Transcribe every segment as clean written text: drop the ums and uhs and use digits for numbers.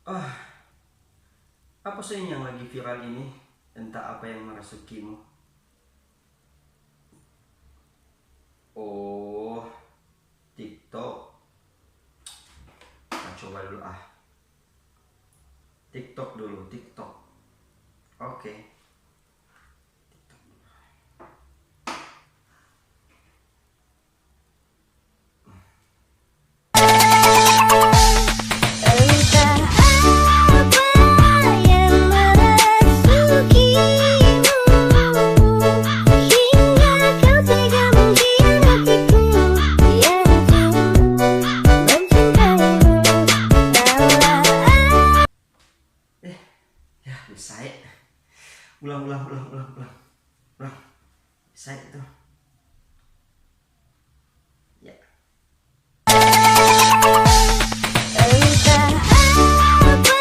Ah, apa sih yang lagi viral ini? Entah apa yang merasukimu. Oh, TikTok. Kita coba dulu TikTok dulu, TikTok. Oke. Entah apa yang merasukimu hingga kau tega mengkhianatiku. Biarku mencintaimu. Taulah Ya, bisa ya. Ulang. Bisa itu. Ya. entah apa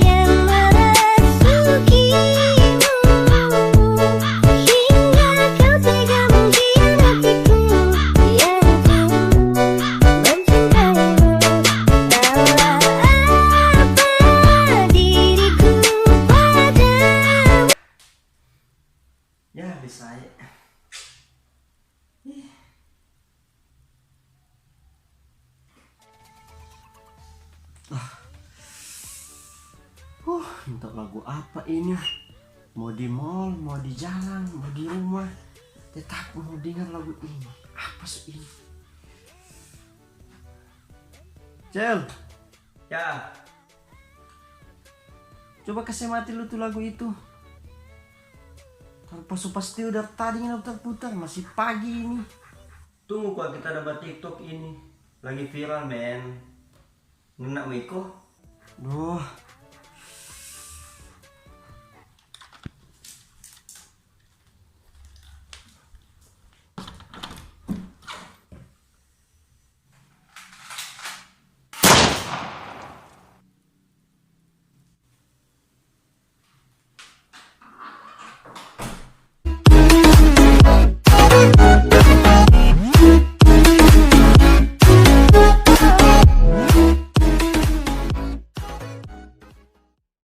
yang merasukimu hingga kau tega mengkhianatiku. Biarku mencintaimu. Taulah apa diriku padamu. Ya, bisa ya. Untuk lagu apa ini? Mau di mall, mau di jalan, mau di rumah, tetap mau dengar lagu ini. Apa sih ini? Cel, ya. Coba kasih mati lu tuh lagu itu. Tanpa pasti udah tadi putar-putar, masih pagi ini. Tunggu kok kita dapat TikTok ini. Lagi viral men. Ngenak Miko. Duh,